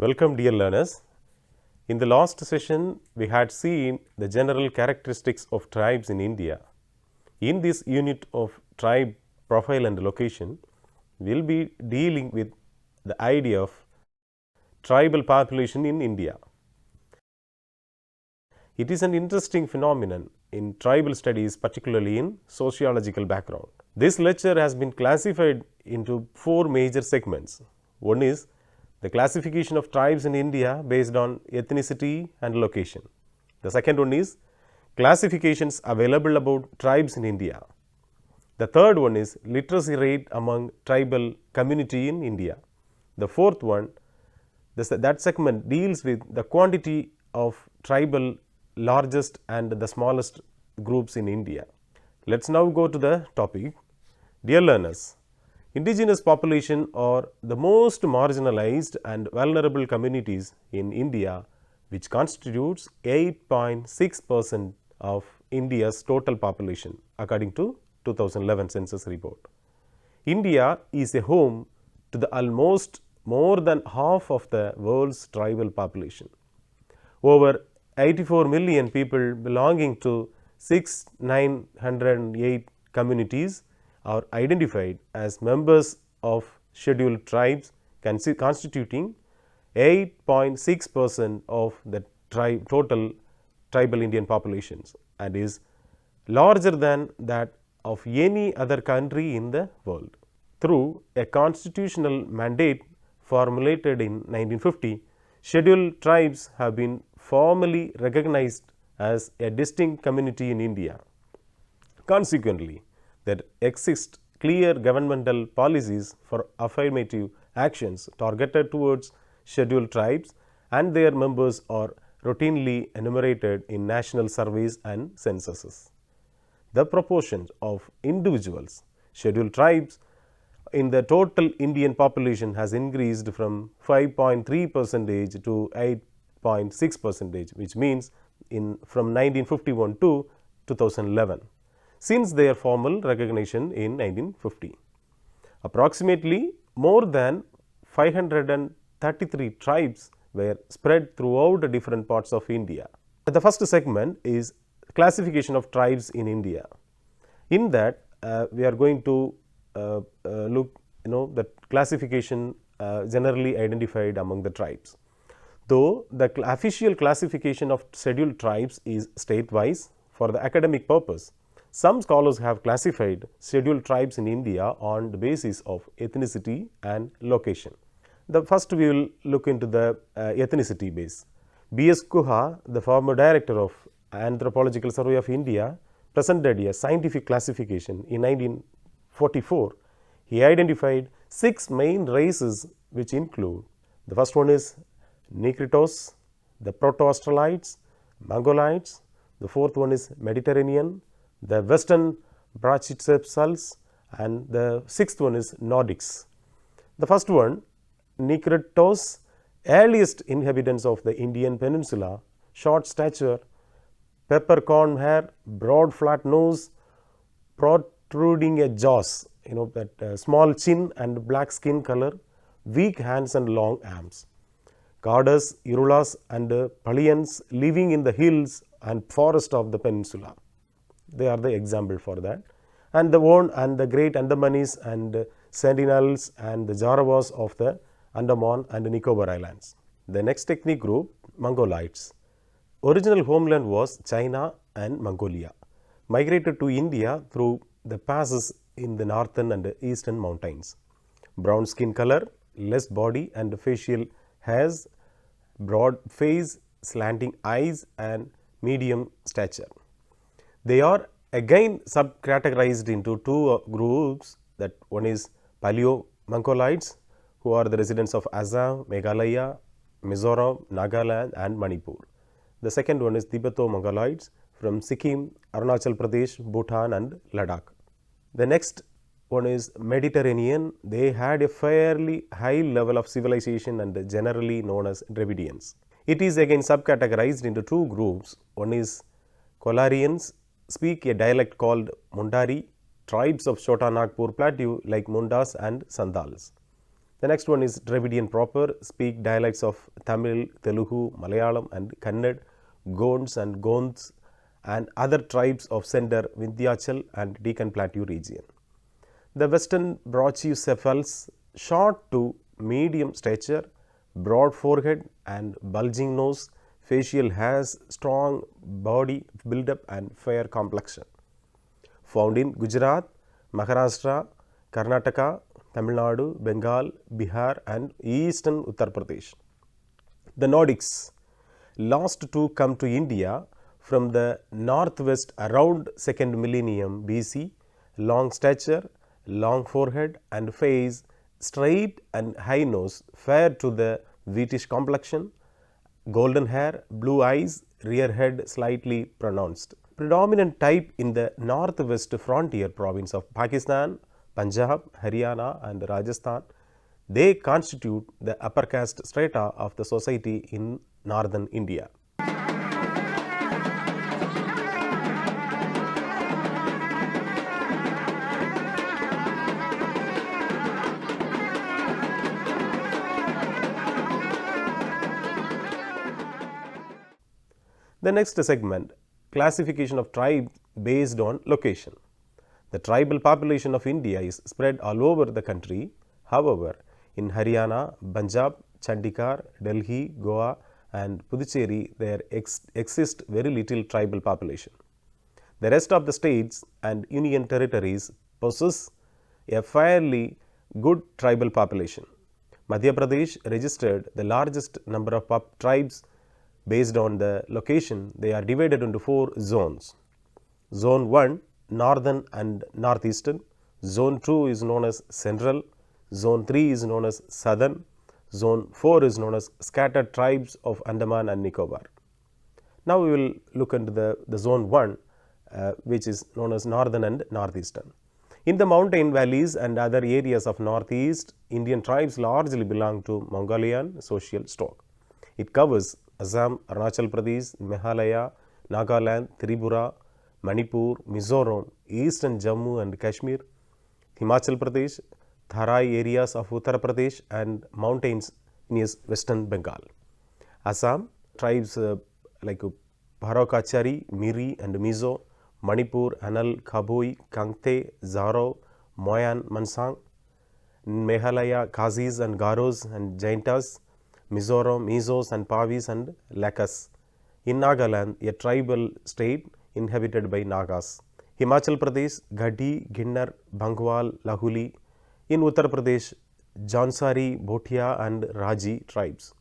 Welcome dear learners. In the last session, we had seen the general characteristics of tribes in India. In this unit of tribe profile and location, we will be dealing with the idea of tribal population in India. It is an interesting phenomenon in tribal studies, particularly in sociological background. This lecture has been classified into 4 major segments. One is the classification of tribes in India based on ethnicity and location. The second one is classifications available about tribes in India. The third one is literacy rate among tribal community in India. The fourth one, that segment deals with the quantity of tribal largest and the smallest groups in India. Let us now go to the topic. Dear learners, indigenous population are the most marginalized and vulnerable communities in India, which constitutes 8.6% of India's total population according to 2011 census report. India is a home to the almost more than half of the world's tribal population. Over 84 million people belonging to 6,908 communities are identified as members of scheduled tribes, constituting 8.6% of the total tribal Indian populations and is larger than that of any other country in the world. Through a constitutional mandate formulated in 1950, scheduled tribes have been formally recognized as a distinct community in India. Consequently, there exist clear governmental policies for affirmative actions targeted towards scheduled tribes, and their members are routinely enumerated in national surveys and censuses. The proportion of individuals scheduled tribes in the total Indian population has increased from 5.3% to 8.6%, which means from 1951 to 2011. Since their formal recognition in 1950. Approximately more than 533 tribes were spread throughout different parts of India. The first segment is classification of tribes in India. In that, we are going to look the classification generally identified among the tribes. Though the official classification of scheduled tribes is state-wise, for the academic purpose, some scholars have classified scheduled tribes in India on the basis of ethnicity and location. The first we will look into the ethnicity base. B.S. Guha, the former director of Anthropological Survey of India, presented a scientific classification in 1944. He identified 6 main races which include, the first one is Negritos, the Proto-Australites, Mongolites, the fourth one is Mediterranean, the Western Brachycephalus, and the sixth one is Nordics. The first one, Negritos, earliest inhabitants of the Indian peninsula, short stature, peppercorn hair, broad flat nose, protruding jaws, that small chin and black skin color, weak hands and long arms. Gadas, Irulas and Palians living in the hills and forest of the peninsula. They are the example for that. And the Von and the Great Andamanis and Sentinels and the Jarawas of the Andaman and Nicobar Islands. The next ethnic group, Mongolites. Original homeland was China and Mongolia. Migrated to India through the passes in the northern and eastern mountains. Brown skin color, less body and facial hairs, broad face, slanting eyes and medium stature. They are again subcategorized into 2 groups, that one is Paleo-Mongolites, who are the residents of Assam, Meghalaya, Mizoram, Nagaland and Manipur. The second one is Tibeto-Mongolites from Sikkim, Arunachal Pradesh, Bhutan and Ladakh. The next one is Mediterranean. They had a fairly high level of civilization and generally known as Dravidians. It is again subcategorized into 2 groups. One is Kolarians, speak a dialect called Mundari, tribes of Chota Nagpur Plateau like Mundas and Sandals. The next one is Dravidian proper, speak dialects of Tamil, Telugu, Malayalam and Kannada, Gonds and Gonds and other tribes of Centre, Vindhyachal and Deccan Plateau region. The western brachycephals, short to medium stature, broad forehead and bulging nose, facial hairs, strong body build-up and fair complexion. Found in Gujarat, Maharashtra, Karnataka, Tamil Nadu, Bengal, Bihar and eastern Uttar Pradesh. The Nordics, last to come to India from the northwest around 2nd millennium BC, long stature, long forehead and face, straight and high nose, fair to the wheatish complexion, golden hair, blue eyes, rear head slightly pronounced. Predominant type in the northwest frontier province of Pakistan, Punjab, Haryana and Rajasthan. They constitute the upper caste strata of the society in northern India. The next segment, classification of tribes based on location. The tribal population of India is spread all over the country. However, in Haryana, Punjab, Chandigarh, Delhi, Goa and Puducherry, there exists very little tribal population. The rest of the states and union territories possess a fairly good tribal population. Madhya Pradesh registered the largest number of tribes based on the location. They are divided into 4 zones. Zone 1, northern and northeastern. Zone 2 is known as central. Zone 3 is known as southern. Zone 4 is known as scattered tribes of Andaman and Nicobar. Now we will look into the zone 1, which is known as northern and northeastern. In the mountain valleys and other areas of northeast, Indian tribes largely belong to Mongolian social stock. It covers Assam, Arunachal Pradesh, Meghalaya, Nagaland, Tripura, Manipur, Mizoram, eastern Jammu and Kashmir, Himachal Pradesh, Tharai areas of Uttar Pradesh and mountains near western Bengal. Assam, tribes like Bharokachari, Miri and Mizo, Manipur, Anal, Kabui, Kangte, Zaro, Moyan, Mansang, Meghalaya, Khazis and Garos and Jaintas, Mizoram, Mizos and Pavis and Lakas. In Nagaland, a tribal state inhabited by Nagas. Himachal Pradesh, Gadi, Ginnar, Bangwal, Lahuli. In Uttar Pradesh, Jaunsari, Bhotia and Raji tribes.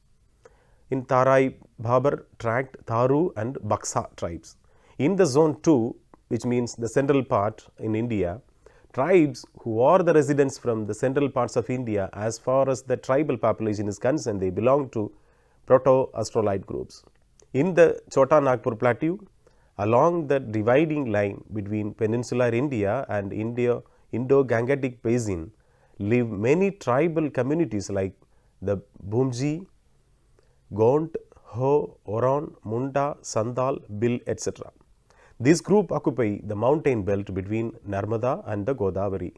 In Tarai, Bhabar tract, Tharu and Baksa tribes. In the zone 2, which means the central part in India, tribes who are the residents from the central parts of India, as far as the tribal population is concerned, they belong to Proto-Australoid groups. In the Chota Nagpur Plateau, along the dividing line between peninsular India and Indo-Gangetic Basin, live many tribal communities like the Bhumji, Gond, Ho, Oran, Munda, Sandal, Bil, etc. This group occupy the mountain belt between Narmada and the Godavari.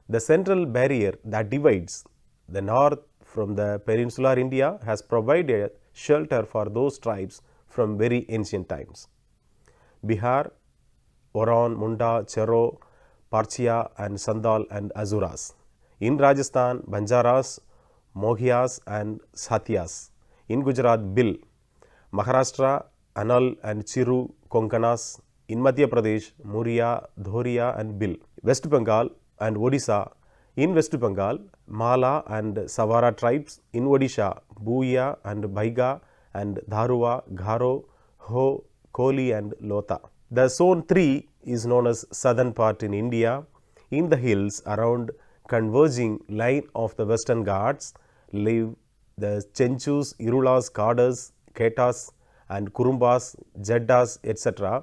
The central barrier that divides the north from the peninsular India has provided shelter for those tribes from very ancient times. Bihar, Oran, Munda, Chero, Parchia and Sandal and Azuras. In Rajasthan, Banjaras, Mohias and Satyas. In Gujarat, Bil. Maharashtra, Anal and Chiru, Konkanas. In Madhya Pradesh, Muria, Dhoria and Bil. West Bengal and Odisha. In West Bengal, Mala and Savara tribes. In Odisha, Bhuya and Baiga and Dharua, Gharo, Ho, Koli and Lota. The zone 3 is known as southern part in India. In the hills around converging line of the Western Ghats live the Chenchus, Irulas, Kadas, Ketas and Kurumbas, Jeddas, etc.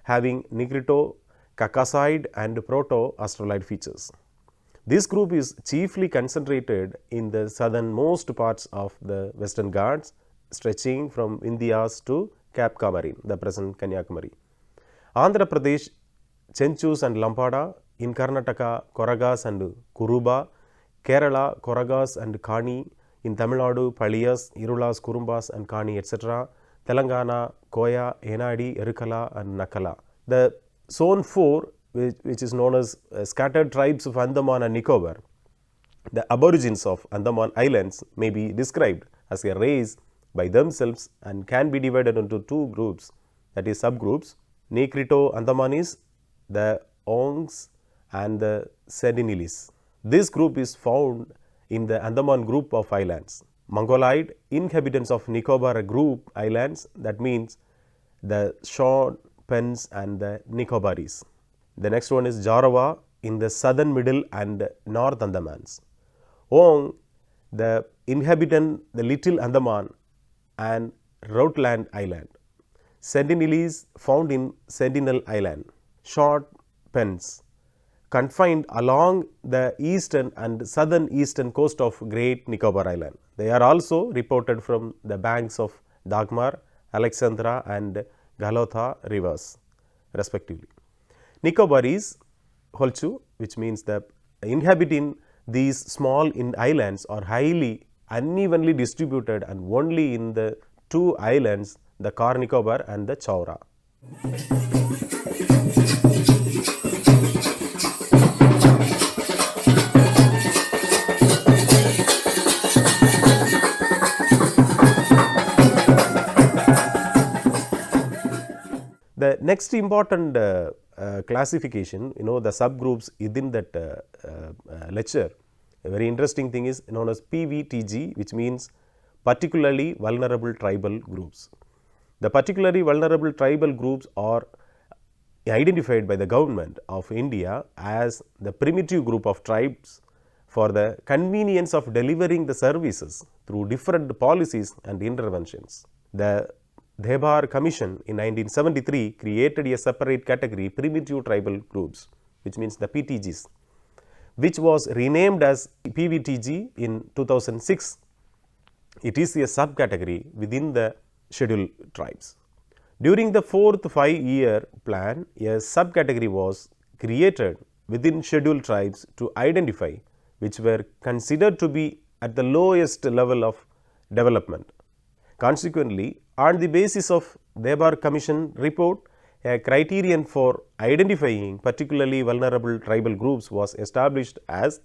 having Negrito, Caucasoid and Proto-Australoid features. This group is chiefly concentrated in the southernmost parts of the Western Ghats, stretching from Vindhyas to Cape Comorin, the present Kanyakumari. Andhra Pradesh, Chenchus and Lampada. In Karnataka, Koragas and Kuruba. Kerala, Koragas and Kani. In Tamil Nadu, Paliyas, Irulas, Kurumbas and Kani, etc. Telangana, Koya, Enadi, Erikala and Nakala. The Zone 4, which is known as scattered tribes of Andaman and Nicobar, the aborigines of Andaman Islands may be described as a race by themselves and can be divided into two groups, that is subgroups, Negrito Andamanese, the Ongs and the Sedinelis. This group is found in the Andaman group of islands. Mongoloid inhabitants of Nicobar group islands, that means the Shon, Pens and the Nicobaris. The next one is Jarawa in the southern, middle and north Andamans. Ong, the inhabitant the little Andaman and Rutland Island. Sedinelis found in Sentinel Island. Short Pens confined along the eastern and southern eastern coast of Great Nicobar Island. They are also reported from the banks of Dagmar, Alexandra and Galotha rivers respectively. Nicobaris Holchu, which means the inhabiting these small islands are highly unevenly distributed and only in the two islands, the Car Nicobar and the Chaura. The next important classification, the subgroups within that lecture, a very interesting thing is known as PVTG, which means particularly vulnerable tribal groups. The particularly vulnerable tribal groups are identified by the government of India as the primitive group of tribes for the convenience of delivering the services through different policies and interventions. The Debar Commission in 1973 created a separate category, primitive tribal groups, which means the PTGs, which was renamed as PVTG in 2006. It is a subcategory within the scheduled tribes. During the fourth 5-year plan, a subcategory was created within scheduled tribes to identify which were considered to be at the lowest level of development. Consequently, on the basis of Debar Commission report, a criterion for identifying particularly vulnerable tribal groups was established as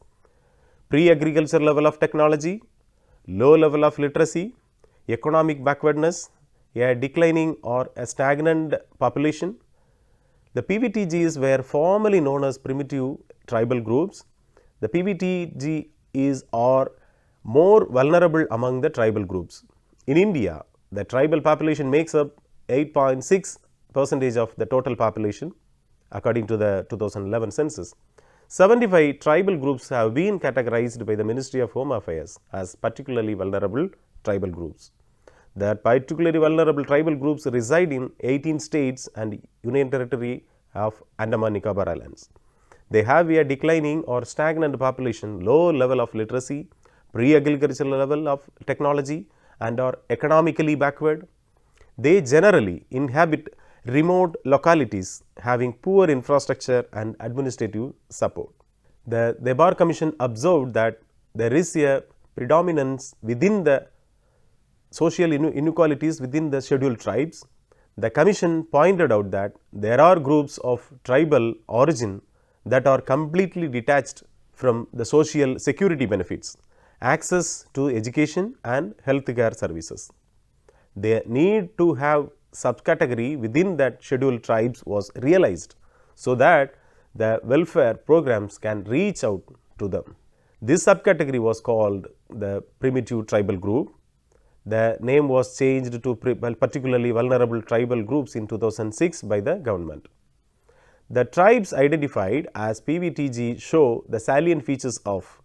pre-agriculture level of technology, low level of literacy, economic backwardness, a declining or a stagnant population. The PVTGs were formerly known as primitive tribal groups. The PVTG are more vulnerable among the tribal groups. In India, the tribal population makes up 8.6% of the total population according to the 2011 census. 75 tribal groups have been categorized by the Ministry of Home Affairs as particularly vulnerable tribal groups. The particularly vulnerable tribal groups reside in 18 states and Union Territory of Andaman Nicobar Islands. They have a declining or stagnant population, low level of literacy, pre-agricultural level of technology and are economically backward. They generally inhabit remote localities having poor infrastructure and administrative support. The Debar Commission observed that there is a predominance within the social inequalities within the scheduled tribes. The Commission pointed out that there are groups of tribal origin that are completely detached from the social security benefits, access to education and health care services. The need to have subcategory within that scheduled tribes was realized so that the welfare programs can reach out to them. This subcategory was called the primitive tribal group. The name was changed to particularly vulnerable tribal groups in 2006 by the government. The tribes identified as PVTG show the salient features of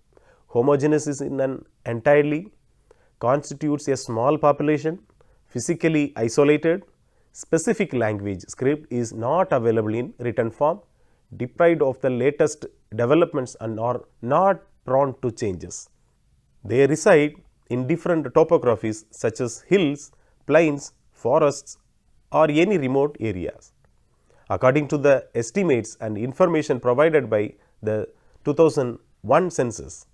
homogeneous in an entirely, constitutes a small population, physically isolated, specific language script is not available in written form, deprived of the latest developments and are not prone to changes. They reside in different topographies such as hills, plains, forests or any remote areas. According to the estimates and information provided by the 2001 census,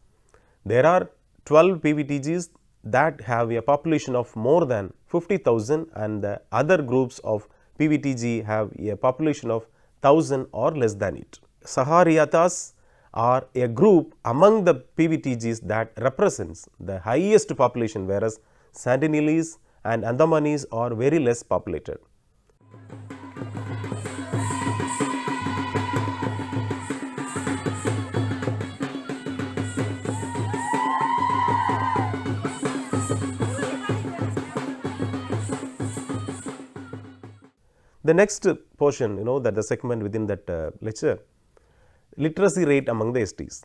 There are 12 PVTGs that have a population of more than 50,000 and the other groups of PVTG have a population of 1,000 or less than it. Sahariyatas are a group among the PVTGs that represents the highest population, whereas Sentinelese and Andamanese are very less populated. The next portion, that the segment within that lecture, literacy rate among the STs,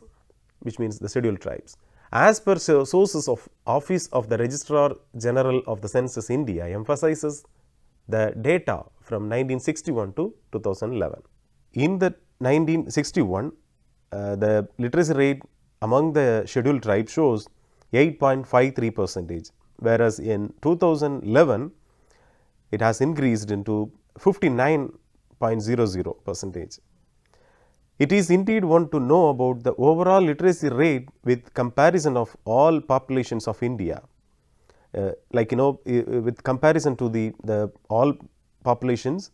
which means the scheduled tribes. As per sources of Office of the Registrar General of the Census India emphasizes the data from 1961 to 2011. In the 1961, the literacy rate among the scheduled tribes shows 8.53%, whereas in 2011 it has increased into 59.00%. It is indeed one to know about the overall literacy rate with comparison of all populations of India, with comparison to the all populations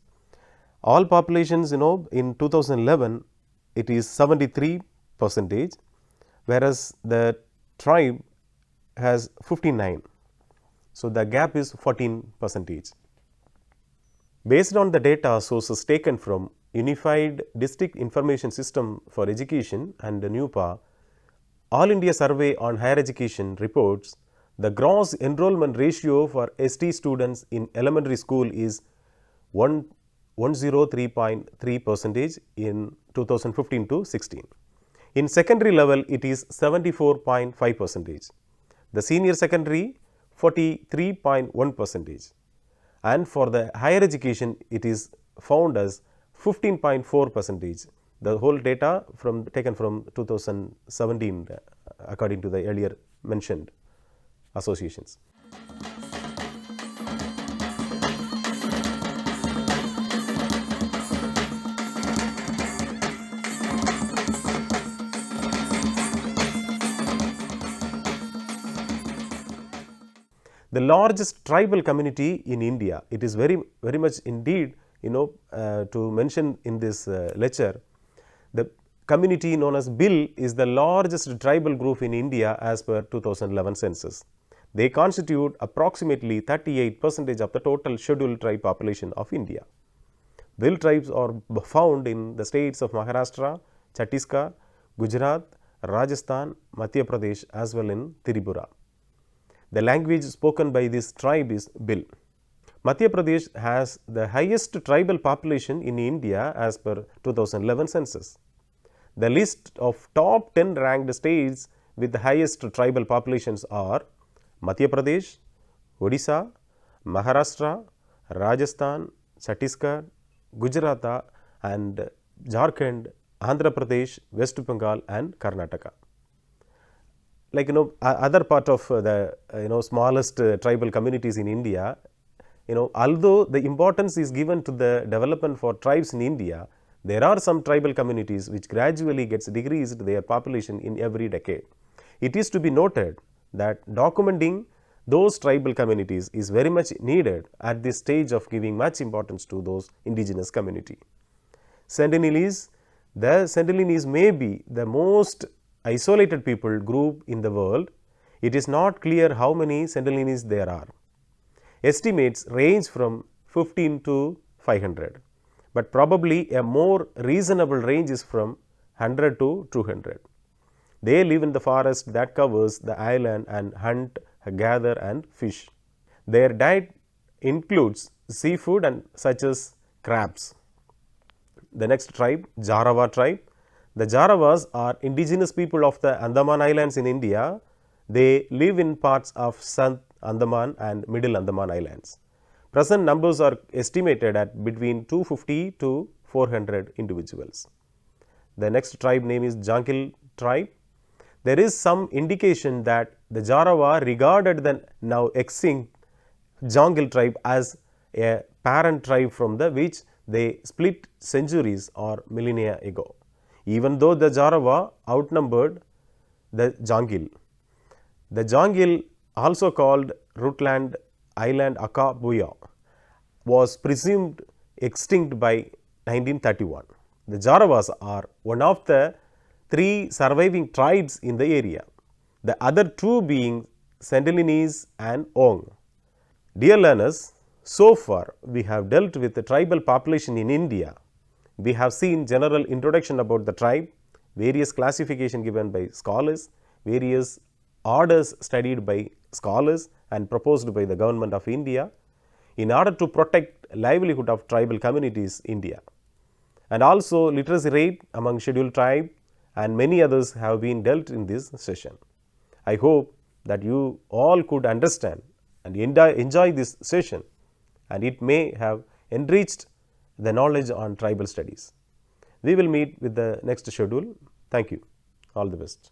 in 2011 it is 73%, whereas the tribe has 59. So, the gap is 14%. Based on the data sources taken from Unified District Information System for Education and the NUPA, All India Survey on Higher Education reports the gross enrollment ratio for ST students in elementary school is 103.3% in 2015 to 16. In secondary level, it is 74.5%. The senior secondary 43.1%. And for the higher education, it is found as 15.4%. The whole data taken from 2017 according to the earlier mentioned associations. The largest tribal community in India, it is very much indeed to mention in this lecture, the community known as Bhil is the largest tribal group in India as per 2011 census. They constitute approximately 38% of the total scheduled tribe population of India. Bhil tribes are found in the states of Maharashtra, Chhattisgarh, Gujarat, Rajasthan, Madhya Pradesh as well in Tripura. The language spoken by this tribe is Bhil. Madhya Pradesh has the highest tribal population in India as per 2011 census. The list of top 10 ranked states with the highest tribal populations are Madhya Pradesh, Odisha, Maharashtra, Rajasthan, Chhattisgarh, Gujarat and Jharkhand, Andhra Pradesh, West Bengal and Karnataka. Other part of the smallest tribal communities in India, although the importance is given to the development for tribes in India, there are some tribal communities which gradually gets decreased their population in every decade. It is to be noted that documenting those tribal communities is very much needed at this stage of giving much importance to those indigenous community. Sentinelese, the Sentinelese may be the most isolated people group in the world. It is not clear how many Sentinelese there are. Estimates range from 15 to 500, but probably a more reasonable range is from 100 to 200. They live in the forest that covers the island and hunt, gather and fish. Their diet includes seafood and such as crabs. The next tribe, Jarawa tribe. The Jarawas are indigenous people of the Andaman Islands in India. They live in parts of South Andaman and Middle Andaman Islands. Present numbers are estimated at between 250 to 400 individuals. The next tribe name is Jangil tribe. There is some indication that the Jarawa regarded the now extinct Jangil tribe as a parent tribe from the which they split centuries or millennia ago. Even though the Jarawa outnumbered the Jangil, The Jangil, also called Rutland Island Akabuya, was presumed extinct by 1931. The Jaravas are one of the 3 surviving tribes in the area, the other 2 being Sentinelese and Ong. Dear learners, so far we have dealt with the tribal population in India. We have seen general introduction about the tribe, various classification given by scholars, various orders studied by scholars and proposed by the government of India in order to protect livelihood of tribal communities in India. And also literacy rate among scheduled tribe and many others have been dealt in this session. I hope that you all could understand and enjoy this session, and it may have enriched the knowledge on tribal studies. We will meet with the next schedule. Thank you. All the best.